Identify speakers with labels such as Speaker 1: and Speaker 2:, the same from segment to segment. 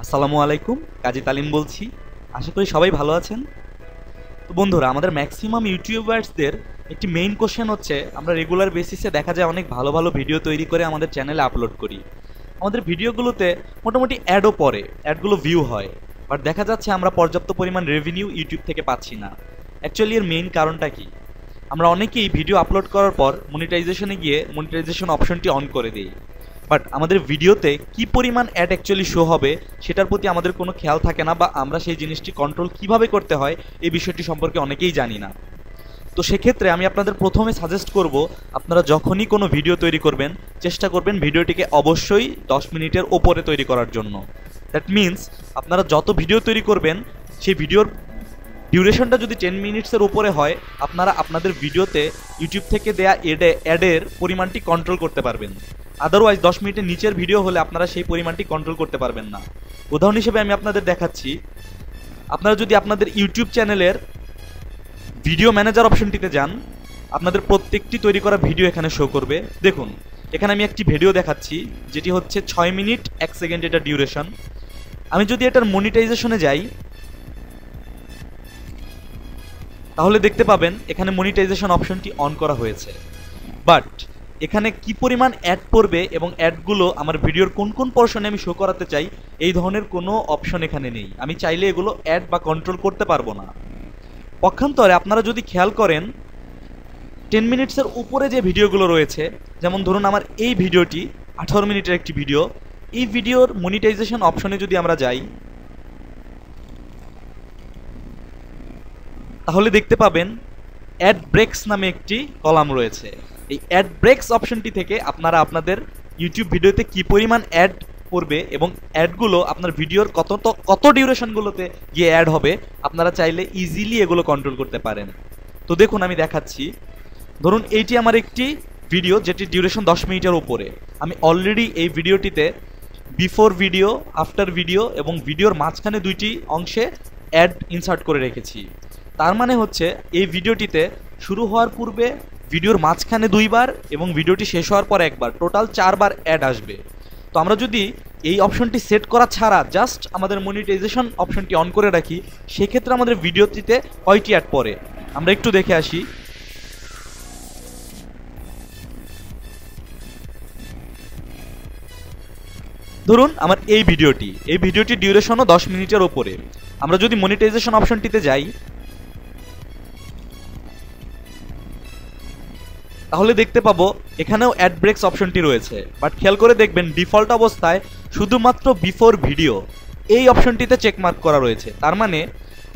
Speaker 1: আসসালামু আলাইকুম, কাজী তালিম বলছি। আশা করি সবাই ভালো আছেন। তো বন্ধুরা, আমাদের ম্যাক্সিমাম ইউটিউবার্সদের একটি মেইন কোশ্চেন হচ্ছে, আমরা রেগুলার বেসিসে দেখা যায় অনেক ভালো ভালো ভিডিও তৈরি করে আমাদের চ্যানেলে আপলোড করি। আমাদের ভিডিওগুলোতে মোটামুটি অ্যাডও পড়ে, অ্যাডগুলো ভিউ হয়, বাট দেখা যাচ্ছে আমরা পর্যাপ্ত পরিমাণ রেভিনিউ ইউটিউব থেকে পাচ্ছি না। অ্যাকচুয়ালি এর মেইন কারণটা কি? আমরা অনেকেই ভিডিও আপলোড করার পর মনিটাইজেশনে গিয়ে মনিটাইজেশন অপশনটি অন করে দিই, বাট আমাদের ভিডিওতে কি পরিমাণ অ্যাড অ্যাকচুয়ালি শো হবে সেটার প্রতি আমাদের কোনো খেয়াল থাকে না, বা আমরা সেই জিনিসটি কন্ট্রোল কিভাবে করতে হয় এই বিষয়টি সম্পর্কে অনেকেই জানি না। তো সেক্ষেত্রে আমি আপনাদের প্রথমে সাজেস্ট করব, আপনারা যখনই কোনো ভিডিও তৈরি করবেন চেষ্টা করবেন ভিডিওটিকে অবশ্যই 10 মিনিটের ওপরে তৈরি করার জন্য। দ্যাট মিন্স আপনারা যত ভিডিও তৈরি করবেন সেই ভিডিওর ডিউরেশনটা যদি 10 মিনিটসের উপরে হয়, আপনারা আপনাদের ভিডিওতে ইউটিউব থেকে দেয়া অ্যাডের পরিমাণটি কন্ট্রোল করতে পারবেন। আদারওয়াইজ 10 মিনিটের নিচের ভিডিও হলে আপনারা সেই পরিমাণটি কন্ট্রোল করতে পারবেন না। উদাহরণ হিসেবে আমি আপনাদের দেখাচ্ছি, আপনারা যদি আপনাদের ইউটিউব চ্যানেলের ভিডিও ম্যানেজার অপশনটিতে যান, আপনাদের প্রত্যেকটি তৈরি করা ভিডিও এখানে শো করবে। দেখুন, এখানে আমি একটি ভিডিও দেখাচ্ছি যেটি হচ্ছে 6 মিনিট 1 সেকেন্ড এটা ডিউরেশন। আমি যদি এটার মনিটাইজেশনে যাই তাহলে দেখতে পাবেন এখানে মনিটাইজেশন অপশনটি অন করা হয়েছে, বাট এখানে কি পরিমাণ অ্যাড পড়বে এবং অ্যাডগুলো আমার ভিডিওর কোন কোন পোরশনে আমি শো করাতে চাই এই ধরনের কোনো অপশন এখানে নেই। আমি চাইলে এগুলো অ্যাড বা কন্ট্রোল করতে পারবো না। পক্ষান্তরে আপনারা যদি খেয়াল করেন 10 মিনিটসের উপরে যে ভিডিওগুলো রয়েছে, যেমন ধরুন আমার এই ভিডিওটি 18 মিনিটের একটি ভিডিও, এই ভিডিওর মনিটাইজেশন অপশনে যদি আমরা যাই তাহলে দেখতে পাবেন অ্যাড ব্রেকস নামে একটি কলাম রয়েছে। এই অ্যাড ব্রেকস অপশনটি থেকে আপনারা আপনাদের ইউটিউব ভিডিওতে কি পরিমাণ অ্যাড পড়বে এবং অ্যাডগুলো আপনার ভিডিওর কত ডিউরেশনগুলোতে গিয়ে অ্যাড হবে আপনারা চাইলে ইজিলি এগুলো কন্ট্রোল করতে পারেন। তো দেখুন আমি দেখাচ্ছি, ধরুন এইটি আমার একটি ভিডিও যেটি ডিউরেশন 10 মিনিটের উপরে। আমি অলরেডি এই ভিডিওটিতে বিফোর ভিডিও, আফটার ভিডিও এবং ভিডিওর মাঝখানে দুইটি অংশে অ্যাড ইনসার্ট করে রেখেছি। তার মানে হচ্ছে এই ভিডিওটিতে শুরু হওয়ার পূর্বে, ভিডিওর মাঝখানে 2 বার এবং ভিডিওটি শেষ হওয়ার পর 1 বার, টোটাল 4 বার অ্যাড আসবে। তো আমরা যদি এই অপশনটি সেট করা ছাড়া জাস্ট আমাদের মনিটাইজেশন অপশনটি অন করে রাখি, সেক্ষেত্রে আমাদের ভিডিওটিতে কয়টি অ্যাড পড়ে আমরা একটু দেখে আসি। ধরুন আমার এই ভিডিওটির ডিউরেশনও 10 মিনিটের ওপরে। আমরা যদি মনিটাইজেশন অপশনটিতে যাই তাহলে দেখতে পাবো এখানেও অ্যাড ব্রেকস অপশনটি রয়েছে, বাট খেয়াল করে দেখবেন ডিফল্ট অবস্থায় শুধুমাত্র বিফোর ভিডিও এই অপশনটিতে চেকমার্ক করা রয়েছে। তার মানে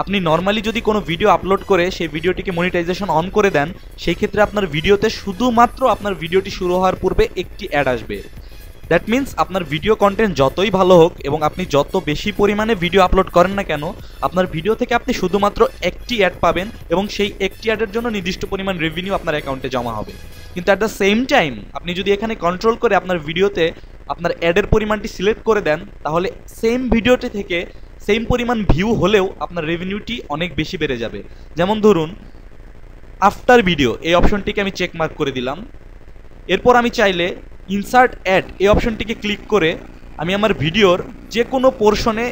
Speaker 1: আপনি নর্মালি যদি কোনো ভিডিও আপলোড করে সেই ভিডিওটিকে মনিটাইজেশন অন করে দেন, সেই ক্ষেত্রে আপনার ভিডিওতে শুধুমাত্র আপনার ভিডিওটি শুরু হওয়ার পূর্বে একটি অ্যাড আসবে। দ্যাট মিন্স আপনার ভিডিও কন্টেন্ট যতই ভালো হোক এবং আপনি যত বেশি পরিমাণে ভিডিও আপলোড করেন না কেন, আপনার ভিডিও থেকে আপনি শুধুমাত্র একটি অ্যাড পাবেন এবং সেই একটি অ্যাডের জন্য নির্দিষ্ট পরিমাণ রেভিনিউ আপনার অ্যাকাউন্টে জমা হবে। কিন্তু অ্যাট দ্য সেম টাইম আপনি যদি এখানে কন্ট্রোল করে আপনার ভিডিওতে আপনার অ্যাডের পরিমাণটি সিলেক্ট করে দেন, তাহলে সেম ভিডিওটি থেকে সেম পরিমাণ ভিউ হলেও আপনার রেভিনিউটি অনেক বেশি বেড়ে যাবে। যেমন ধরুন আফটার ভিডিও এই অপশনটিকে আমি চেক মার্ক করে দিলাম। এরপর আমি চাইলে ইনসার্ট অ্যাড এই অপশনটিকে ক্লিক করে আমি আমার ভিডিওর যে কোনো পোর্শনে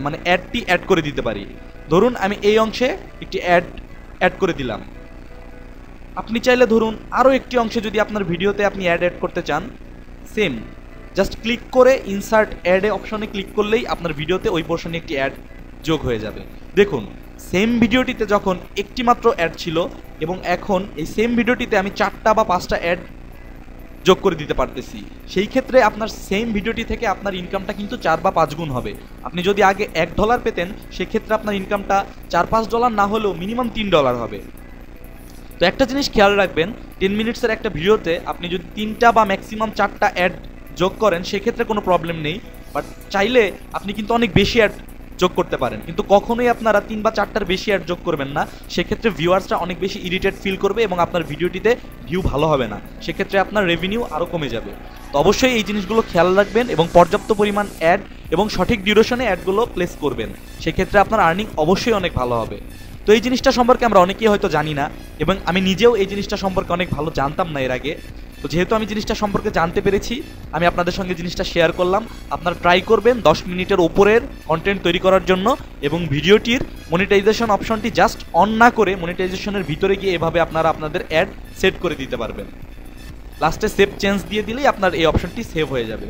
Speaker 1: মানে অ্যাডটি অ্যাড করে দিতে পারি। ধরুন আমি এই অংশে একটি অ্যাড করে দিলাম। আপনি চাইলে ধরুন আরও একটি অংশে যদি আপনার ভিডিওতে আপনি অ্যাড করতে চান, সেম জাস্ট ক্লিক করে ইনসার্ট অ্যাড অপশনে ক্লিক করলেই আপনার ভিডিওতে ওই পোর্শনে একটি অ্যাড যোগ হয়ে যাবে। দেখুন সেম ভিডিওটিতে যখন একটি মাত্র অ্যাড ছিল এবং এখন এই সেম ভিডিওটিতে আমি 4টা বা 5টা অ্যাড যোগ করে দিতে পারতেছি। সেই ক্ষেত্রে আপনার সেম ভিডিওটি থেকে আপনার ইনকামটা কিন্তু 4 বা 5 গুণ হবে। আপনি যদি আগে $1 পেতেন, সেক্ষেত্রে আপনার ইনকামটা $4-5 না হলেও মিনিমাম $3 হবে। তো একটা জিনিস খেয়াল রাখবেন, 10 মিনিটসের একটা ভিডিওতে আপনি যদি 3টা বা ম্যাক্সিমাম 4টা অ্যাড যোগ করেন সেক্ষেত্রে কোনো প্রবলেম নেই, বাট চাইলে আপনি কিন্তু অনেক বেশি অ্যাড যোগ করতে পারেন। কিন্তু কখনোই আপনারা 3 বা 4টার বেশি অ্যাড যোগ করবেন না, সেক্ষেত্রে ভিউয়ার্সরা অনেক বেশি ইরিটেট ফিল করবে এবং আপনার ভিডিওটিতে ভিউ ভালো হবে না, সেক্ষেত্রে আপনার রেভিনিউ আরও কমে যাবে। তো অবশ্যই এই জিনিসগুলো খেয়াল রাখবেন এবং পর্যাপ্ত পরিমাণ অ্যাড এবং সঠিক ডিউরেশনে অ্যাডগুলো প্লেস করবেন, সেক্ষেত্রে আপনার আর্নিং অবশ্যই অনেক ভালো হবে। তো এই জিনিসটা সম্পর্কে আমরা অনেকেই হয়তো জানি না, এবং আমি নিজেও এই জিনিসটা সম্পর্কে অনেক ভালো জানতাম না এর আগে। তো যেহেতু আমি জিনিসটা সম্পর্কে জানতে পেরেছি, আমি আপনাদের সঙ্গে জিনিসটা শেয়ার করলাম। আপনারা ট্রাই করবেন 10 মিনিটের উপরের কন্টেন্ট তৈরি করার জন্য, এবং ভিডিওটির মনিটাইজেশন অপশনটি জাস্ট অন না করে মনিটাইজেশনের ভিতরে গিয়ে এভাবে আপনারা আপনাদের অ্যাড সেট করে দিতে পারবেন। লাস্টে সেভ চেঞ্জ দিয়ে দিলেই আপনার এই অপশনটি সেভ হয়ে যাবে।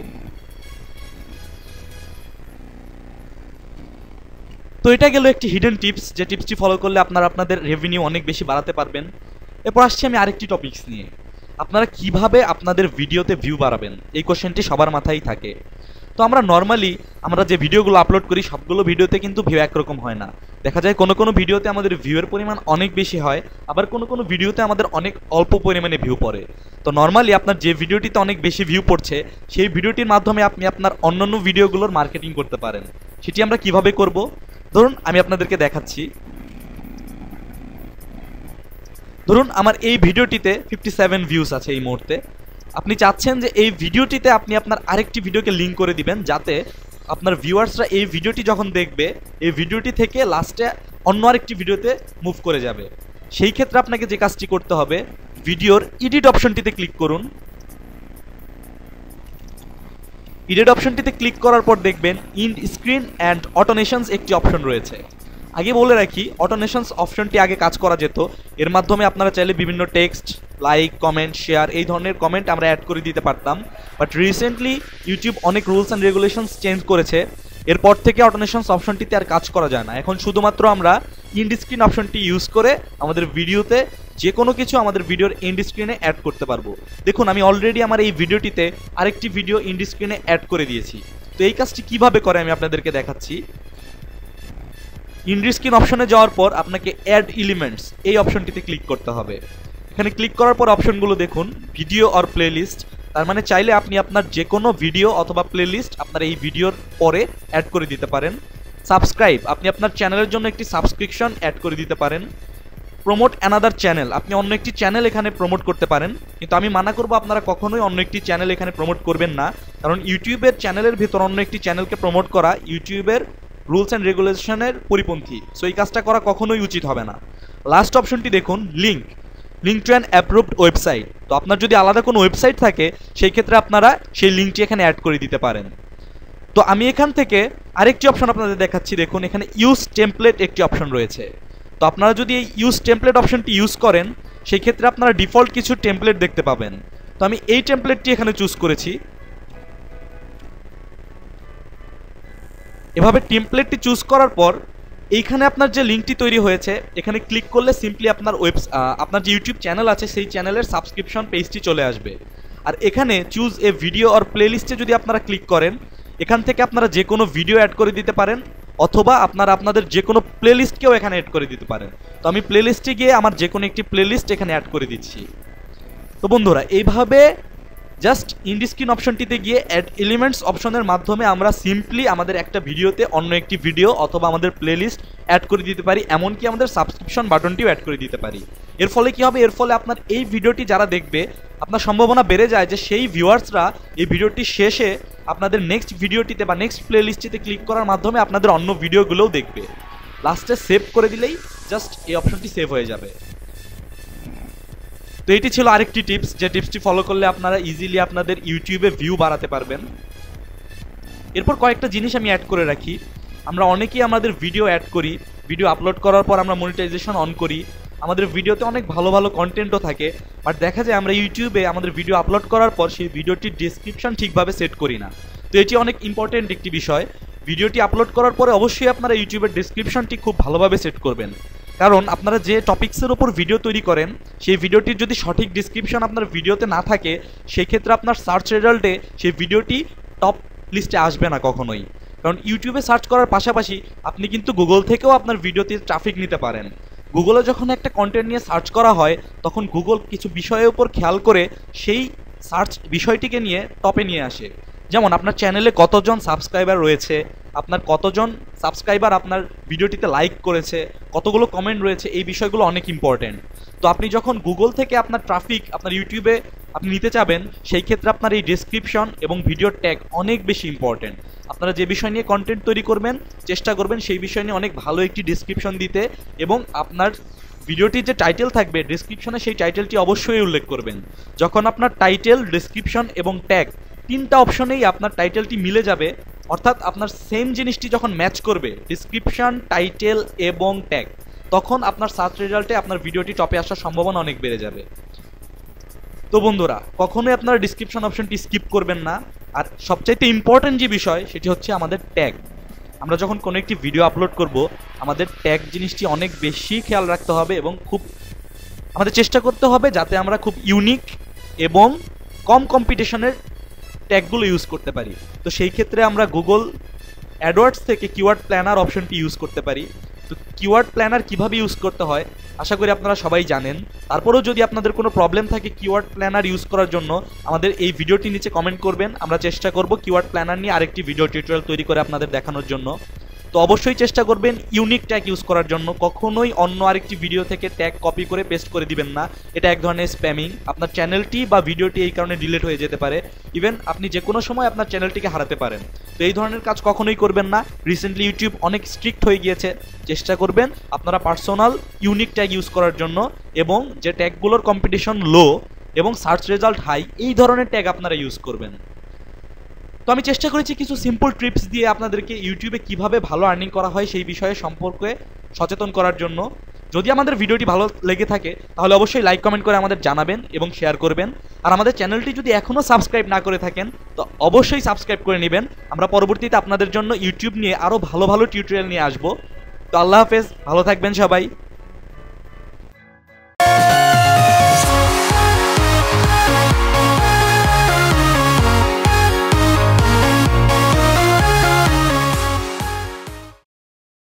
Speaker 1: তো এটা গেল একটি হিডেন টিপস, যে টিপসটি ফলো করলে আপনারা আপনাদের রেভিনিউ অনেক বেশি বাড়াতে পারবেন। এরপর আসছি আমি আরেকটি টপিকস নিয়ে, আপনারা কিভাবে আপনাদের ভিডিওতে ভিউ বাড়াবেন। এই কোশ্চেনটি সবার মাথায় থাকে। তো আমরা নর্মালি আমরা যে ভিডিওগুলো আপলোড করি সবগুলো ভিডিওতে কিন্তু ভিউ একরকম হয় না। দেখা যায় কোনো কোনো ভিডিওতে আমাদের ভিউয়ের পরিমাণ অনেক বেশি হয়, আবার কোনো কোনো ভিডিওতে আমাদের অনেক অল্প পরিমাণে ভিউ পড়ে। তো নর্মালি আপনার যে ভিডিওটিতে অনেক বেশি ভিউ পড়ছে সেই ভিডিওটির মাধ্যমে আপনি আপনার অন্যান্য ভিডিওগুলোর মার্কেটিং করতে পারেন। সেটি আমরা কিভাবে করব, ধরুন আমি আপনাদেরকে দেখাচ্ছি। ধরুন আমার এই ভিডিওটিতে 57 ভিউজ আছে এই মুহূর্তে। আপনি চাচ্ছেন যে এই ভিডিওটিতে আপনি আপনার আরেকটি ভিডিওকে লিঙ্ক করে দিবেন, যাতে আপনার ভিউয়ার্সরা এই ভিডিওটি যখন দেখবে এই ভিডিওটি থেকে লাস্টে অন্য আরেকটি ভিডিওতে মুভ করে যাবে। সেই ক্ষেত্রে আপনাকে যে কাজটি করতে হবে, ভিডিওর এডিট অপশনটিতে ক্লিক করুন। এডিট অপশনটিতে ক্লিক করার পর দেখবেন ইন্ড স্ক্রিন অ্যান্ড অটোনেশনস একটি অপশন রয়েছে। আগে বলে রাখি, অটোনেশনস অপশনটি আগে কাজ করা যেত। এর মাধ্যমে আপনারা চাইলে বিভিন্ন টেক্সট, লাইক, কমেন্ট, শেয়ার এই ধরনের কমেন্ট আমরা অ্যাড করে দিতে পারতাম। বাট রিসেন্টলি ইউটিউব অনেক রুলস অ্যান্ড রেগুলেশনস চেঞ্জ করেছে। এরপর থেকে অটোনেশনস অপশনটিতে আর কাজ করা যায় না। এখন শুধুমাত্র আমরা ইন্ড স্ক্রিন অপশনটি ইউজ করে আমাদের ভিডিওতে যে কোনো কিছু আমাদের ভিডিওর এন্ড স্ক্রিনে অ্যাড করতে পারবো। দেখুন আমি অলরেডি আমার এই ভিডিওটিতে আরেকটি ভিডিও এন্ড স্ক্রিনে অ্যাড করে দিয়েছি। তো এই কাজটি কিভাবে করে আমি আপনাদেরকে দেখাচ্ছি। এন্ড স্ক্রিন অপশনে যাওয়ার পর আপনাকে অ্যাড এলিমেন্টস এই অপশনটিতে ক্লিক করতে হবে। এখানে ক্লিক করার পর অপশনগুলো দেখুন, ভিডিও অর প্লেলিস্ট। তার মানে চাইলে আপনি আপনার যে কোনো ভিডিও অথবা প্লেলিস্ট আপনার এই ভিডিওর পরে অ্যাড করে দিতে পারেন। সাবস্ক্রাইব, আপনি আপনার চ্যানেলের জন্য একটি সাবস্ক্রিপশন অ্যাড করে দিতে পারেন। প্রমোট অ্যানাদার চ্যানেল, আপনি অন্য একটি চ্যানেল এখানে প্রমোট করতে পারেন, কিন্তু আমি মানা করবো আপনারা কখনোই অন্য একটি চ্যানেল এখানে প্রমোট করবেন না, কারণ ইউটিউবের চ্যানেলের ভিতর অন্য একটি চ্যানেলকে প্রমোট করা ইউটিউবের রুলস অ্যান্ড রেগুলেশনের পরিপন্থী। সো এই কাজটা করা কখনোই উচিত হবে না। লাস্ট অপশনটি দেখুন, link to an approved website. তো আপনার যদি আলাদা কোনো ওয়েবসাইট থাকে সেই ক্ষেত্রে আপনারা সেই লিঙ্কটি এখানে অ্যাড করে দিতে পারেন। তো আমি এখান থেকে আরেকটি অপশন আপনাদের দেখাচ্ছি। দেখুন এখানে ইউজ টেমপ্লেট একটি অপশন রয়েছে। তো আপনারা যদি এই ইউজ টেমপ্লেট অপশনটি ইউজ করেন সেই ক্ষেত্রে আপনারা ডিফল্ট কিছু টেমপ্লেট দেখতে পাবেন। তো আমি এই টেমপ্লেটটি এখানে চুজ করেছি। এভাবে টেমপ্লেটটি চুজ করার পর এইখানে আপনার যে লিঙ্কটি তৈরি হয়েছে এখানে ক্লিক করলে সিম্পলি আপনার আপনার যে ইউটিউব চ্যানেল আছে সেই চ্যানেলের সাবস্ক্রিপশন পেজটি চলে আসবে। আর এখানে চুজ এ ভিডিও অর প্লেলিস্টে যদি আপনারা ক্লিক করেন, এখান থেকে আপনারা যে কোনো ভিডিও অ্যাড করে দিতে পারেন, অথবা আপনারা আপনাদের যে কোনো প্লেলিস্টকেও এখানে অ্যাড করে দিতে পারেন। তো আমি প্লেলিস্টে গিয়ে আমার যে কোনো একটি প্লেলিস্ট এখানে অ্যাড করে দিচ্ছি। তো বন্ধুরা এইভাবে জাস্ট ইন্ড স্ক্রিন অপশনটিতে গিয়ে অ্যাড এলিমেন্টস অপশনের মাধ্যমে আমরা সিম্পলি আমাদের একটা ভিডিওতে অন্য একটি ভিডিও অথবা আমাদের প্লেলিস্ট অ্যাড করে দিতে পারি, এমনকি আমাদের সাবস্ক্রিপশন বাটনটিও অ্যাড করে দিতে পারি। এর ফলে কি হবে, এর ফলে আপনার এই ভিডিওটি যারা দেখবে আপনার সম্ভাবনা বেড়ে যায় যে সেই ভিউয়ার্সরা এই ভিডিওটি শেষে আপনাদের নেক্সট ভিডিওটিতে বা নেক্সট প্লেলিস্টটিতে ক্লিক করার মাধ্যমে আপনাদের অন্য ভিডিওগুলোও দেখবে। লাস্টে সেভ করে দিলেই জাস্ট এই অপশনটি সেভ হয়ে যাবে। তো এটি ছিল আরেকটি টিপস, যে টিপসটি ফলো করলে আপনারা ইজিলি আপনাদের ইউটিউবে ভিউ বাড়াতে পারবেন। এরপর কয়েকটা জিনিস আমি অ্যাড করে রাখি। আমরা অনেকেই আমাদের ভিডিও অ্যাড করি, ভিডিও আপলোড করার পর আমরা মনিটাইজেশন অন করি, আমাদের ভিডিওতে অনেক ভালো ভালো কন্টেন্টও থাকে, বাট দেখা যায় আমরা ইউটিউবে আমাদের ভিডিও আপলোড করার পর সেই ভিডিওটির ডেসক্রিপশন ঠিকভাবে সেট করি না। তো এটি অনেক ইম্পর্টেন্ট একটি বিষয়। ভিডিওটি আপলোড করার পরে অবশ্যই আপনারা ইউটিউবের ডেসক্রিপশনটি খুব ভালোভাবে সেট করবেন, কারণ আপনারা যে টপিক্সের ওপর ভিডিও তৈরি করেন সেই ভিডিওটির যদি সঠিক ডেসক্রিপশন আপনার ভিডিওতে না থাকে সেই ক্ষেত্রে আপনার সার্চ রেজাল্টে সেই ভিডিওটি টপ লিস্টে আসবে না কখনোই। কারণ ইউটিউবে সার্চ করার পাশাপাশি আপনি কিন্তু গুগল থেকেও আপনার ভিডিওতে ট্রাফিক নিতে পারেন। গুগলে যখন একটা কন্টেন্ট নিয়ে সার্চ করা হয় তখন গুগল কিছু বিষয়ের উপর খেয়াল করে সেই সার্চ বিষয়টিকে নিয়ে টপে নিয়ে আসে। যেমন আপনার চ্যানেলে কতজন সাবস্ক্রাইবার রয়েছে, আপনার কতজন সাবস্ক্রাইবার আপনার ভিডিওটিতে লাইক করেছে, কতগুলো কমেন্ট রয়েছে, এই বিষয়গুলো অনেক ইম্পর্টেন্ট। তো আপনি যখন গুগল থেকে আপনার ট্রাফিক আপনার ইউটিউবে আপনি নিতে চাবেন, সেই ক্ষেত্রে আপনার এই ডেসক্রিপশন এবং ভিডিওর ট্যাগ অনেক বেশি ইম্পর্টেন্ট। আপনারা যে বিষয় নিয়ে কন্টেন্ট তৈরি করবেন চেষ্টা করবেন সেই বিষয় নিয়ে অনেক ভালো একটি ডেসক্রিপশন দিতে, এবং আপনার ভিডিওটির যে টাইটেল থাকবে ডেসক্রিপশনে সেই টাইটেলটি অবশ্যই উল্লেখ করবেন। যখন আপনার টাইটেল, ডেসক্রিপশন এবং ট্যাগ তিনটা অপশনেই আপনার টাইটেলটি মিলে যাবে, অর্থাৎ আপনার সেম জিনিসটি যখন ম্যাচ করবে ডেসক্রিপশন, টাইটেল এবং ট্যাগ, তখন আপনার সার্চ রেজাল্টে আপনার ভিডিওটি টপে আসার সম্ভাবনা অনেক বেড়ে যাবে। তো বন্ধুরা, কখনোই আপনারা ডিসক্রিপশন অপশনটি স্কিপ করবেন না। আর সবচাইতে ইম্পর্টেন্ট যে বিষয় সেটি হচ্ছে আমাদের ট্যাগ। আমরা যখন কোনো একটি ভিডিও আপলোড করব আমাদের ট্যাগ জিনিসটি অনেক বেশি খেয়াল রাখতে হবে, এবং আমাদের চেষ্টা করতে হবে যাতে আমরা খুব ইউনিক এবং কম কম্পিটিশনের ট্যাগগুলো ইউজ করতে পারি। তো সেই ক্ষেত্রে আমরা গুগল অ্যাডওয়ার্ডস থেকে কিওয়ার্ড প্ল্যানার অপশনটি ইউজ করতে পারি। তো কিওয়ার্ড প্ল্যানার কিভাবে ইউজ করতে হয় আশা করি আপনারা সবাই জানেন। তারপরেও যদি আপনাদের কোনো প্রবলেম থাকে কিওয়ার্ড প্ল্যানার ইউজ করার জন্য, আমাদের এই ভিডিওটি নিচে কমেন্ট করবেন। আমরা চেষ্টা করব কিওয়ার্ড প্ল্যানার নিয়ে আরেকটি ভিডিও টিউটোরিয়াল তৈরি করে আপনাদের দেখানোর জন্য। তো অবশ্যই চেষ্টা করবেন ইউনিক ট্যাগ ইউজ করার জন্য। কখনোই অন্য আরেকটি ভিডিও থেকে ট্যাগ কপি করে পেস্ট করে দিবেন না, এটা এক ধরনের স্প্যামিং। আপনার চ্যানেলটি বা ভিডিওটি এই কারণে ডিলিট হয়ে যেতে পারে, ইভেন আপনি যে কোনো সময় আপনার চ্যানেলটিকে হারাতে পারেন। তো এই ধরনের কাজ কখনোই করবেন না। রিসেন্টলি ইউটিউব অনেক স্ট্রিক্ট হয়ে গিয়েছে। চেষ্টা করবেন আপনারা পার্সোনাল ইউনিক ট্যাগ ইউজ করার জন্য, এবং যে ট্যাগগুলোর কম্পিটিশন লো এবং সার্চ রেজাল্ট হাই, এই ধরনের ট্যাগ আপনারা ইউজ করবেন। তো আমি চেষ্টা করেছি কিছু সিম্পল ট্রিপস দিয়ে আপনাদেরকে ইউটিউবে কিভাবে ভালো আর্নিং করা হয় সেই বিষয়ে সম্পর্কে সচেতন করার জন্য। যদি আমাদের ভিডিওটি ভালো লেগে থাকে তাহলে অবশ্যই লাইক কমেন্ট করে আমাদের জানাবেন এবং শেয়ার করবেন। আর আমাদের চ্যানেলটি যদি এখনও সাবস্ক্রাইব না করে থাকেন তো অবশ্যই সাবস্ক্রাইব করে নেবেন। আমরা পরবর্তীতে আপনাদের জন্য ইউটিউব নিয়ে আরও ভালো ভালো টিউটোরিয়াল নিয়ে আসবো। তো আল্লাহ হাফেজ, ভালো থাকবেন সবাই।